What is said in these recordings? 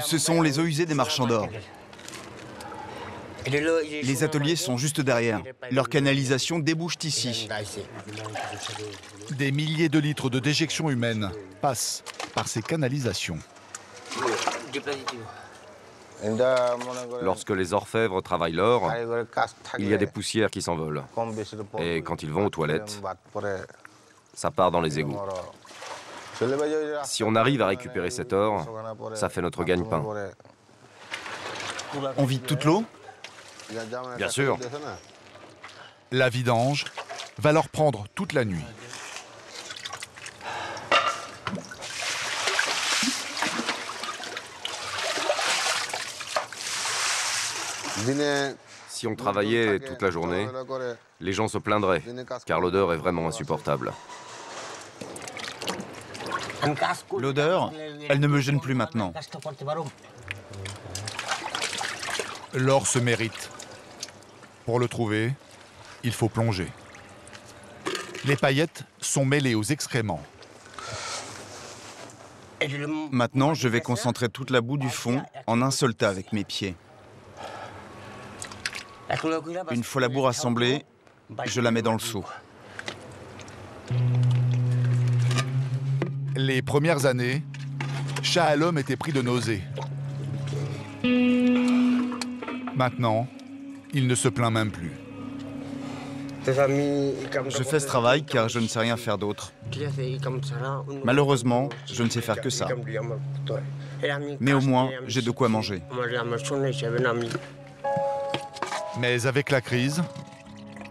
Ce sont les eaux usées des marchands d'or. Les ateliers sont juste derrière. Leur canalisation débouche ici. Des milliers de litres de déjection humaine passent par ces canalisations. Lorsque les orfèvres travaillent l'or, il y a des poussières qui s'envolent. Et quand ils vont aux toilettes, ça part dans les égouts. Si on arrive à récupérer cet or, ça fait notre gagne-pain. On vide toute l'eau? Bien sûr. La vidange va leur prendre toute la nuit. Si on travaillait toute la journée, les gens se plaindraient, car l'odeur est vraiment insupportable. L'odeur, elle ne me gêne plus maintenant. L'or se mérite. Pour le trouver, il faut plonger. Les paillettes sont mêlées aux excréments. Maintenant, je vais concentrer toute la boue du fond en un seul tas avec mes pieds. Une fois la boue rassemblée, je la mets dans le seau. Les premières années, Shalom était pris de nausées. Maintenant, il ne se plaint même plus. Je fais ce travail car je ne sais rien faire d'autre. Malheureusement, je ne sais faire que ça. Mais au moins, j'ai de quoi manger. Mais avec la crise,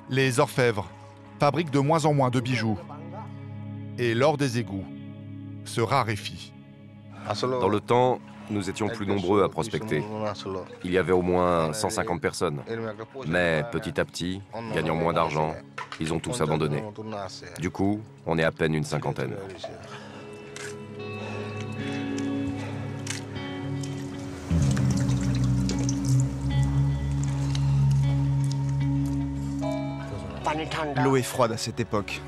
les orfèvres fabriquent de moins en moins de bijoux. Et l'or des égouts se raréfie. Dans le temps, nous étions plus nombreux à prospecter. Il y avait au moins 150 personnes. Mais petit à petit, gagnant moins d'argent, ils ont tous abandonné. Du coup, on est à peine une cinquantaine. L'eau est froide à cette époque.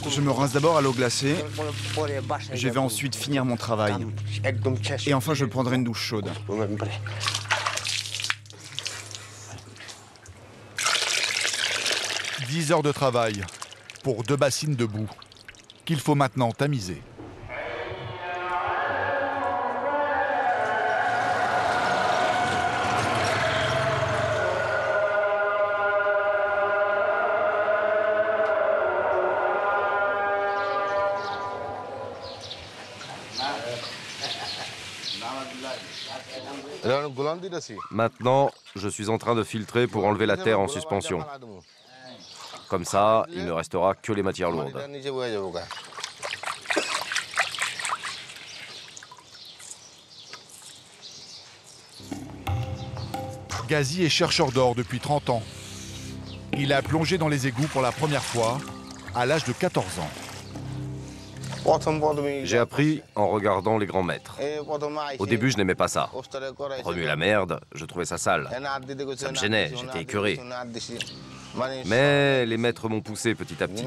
Je me rince d'abord à l'eau glacée. Je vais ensuite finir mon travail. Et enfin, je prendrai une douche chaude. « 10 heures de travail pour 2 bassines de boue qu'il faut maintenant tamiser. Maintenant, je suis en train de filtrer pour enlever la terre en suspension. Comme ça, il ne restera que les matières lourdes. Ghazi est chercheur d'or depuis 30 ans. Il a plongé dans les égouts pour la première fois à l'âge de 14 ans. J'ai appris en regardant les grands maîtres. Au début, je n'aimais pas ça. Remuer la merde, je trouvais ça sale. Ça me gênait, j'étais écœuré. Mais les maîtres m'ont poussé petit à petit.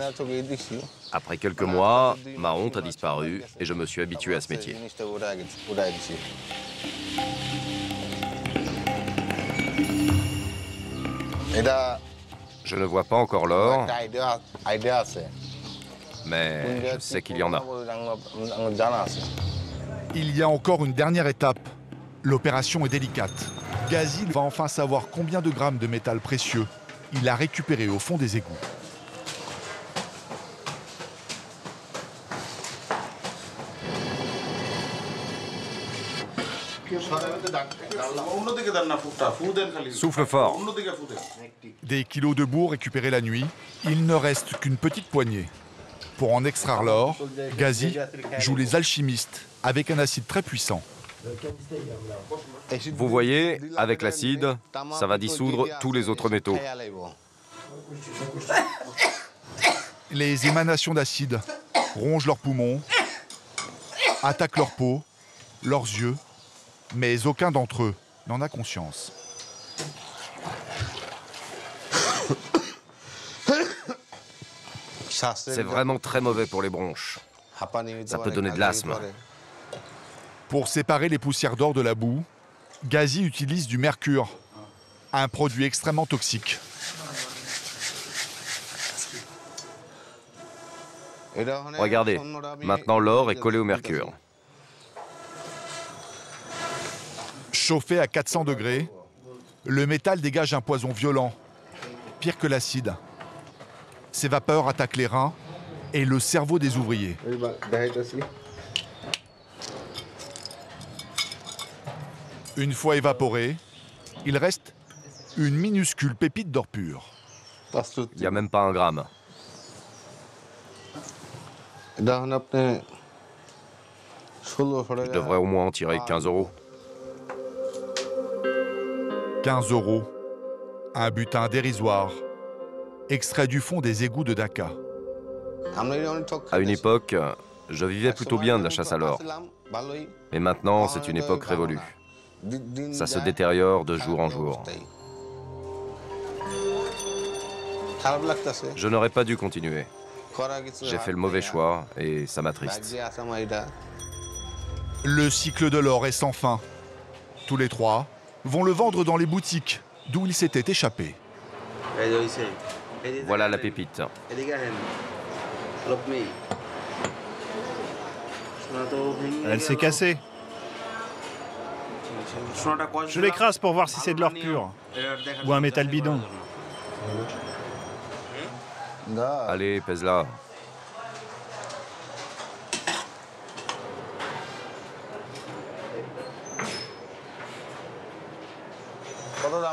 Après quelques mois, ma honte a disparu et je me suis habitué à ce métier. Je ne vois pas encore l'or, mais je sais qu'il y en a. Il y a encore une dernière étape. L'opération est délicate. Ghazi va enfin savoir combien de grammes de métal précieux il a récupéré au fond des égouts. Souffle fort. Des kilos de boue récupérés la nuit, il ne reste qu'une petite poignée. Pour en extraire l'or, Ghazi joue les alchimistes avec un acide très puissant. Vous voyez, avec l'acide, ça va dissoudre tous les autres métaux. Les émanations d'acide rongent leurs poumons, attaquent leur peau, leurs yeux, mais aucun d'entre eux n'en a conscience. C'est vraiment très mauvais pour les bronches. Ça peut donner de l'asthme. Pour séparer les poussières d'or de la boue, Ghazi utilise du mercure, un produit extrêmement toxique. Regardez, maintenant l'or est collé au mercure. Chauffé à 400 degrés, le métal dégage un poison violent, pire que l'acide. Ces vapeurs attaquent les reins et le cerveau des ouvriers. Une fois évaporé, il reste une minuscule pépite d'or pur. Il n'y a même pas un gramme. Je devrais au moins en tirer 15 €. 15 €, un butin dérisoire, extrait du fond des égouts de Dacca. À une époque, je vivais plutôt bien de la chasse à l'or. Mais maintenant, c'est une époque révolue. Ça se détériore de jour en jour. Je n'aurais pas dû continuer. J'ai fait le mauvais choix et ça m'attriste. Le cycle de l'or est sans fin. Tous les trois vont le vendre dans les boutiques d'où il s'était échappé. Voilà la pépite. Elle s'est cassée. Je l'écrase pour voir si c'est de l'or pur. Ou un métal bidon. Allez, pèse-la.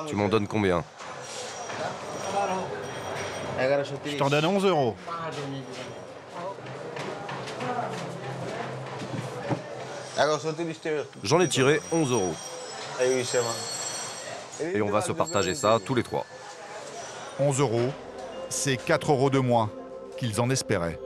Tu m'en donnes combien? Je t'en donne 11 €. J'en ai tiré 11 €. Et on va se partager ça tous les trois. 11 €, c'est 4 € de moins qu'ils en espéraient.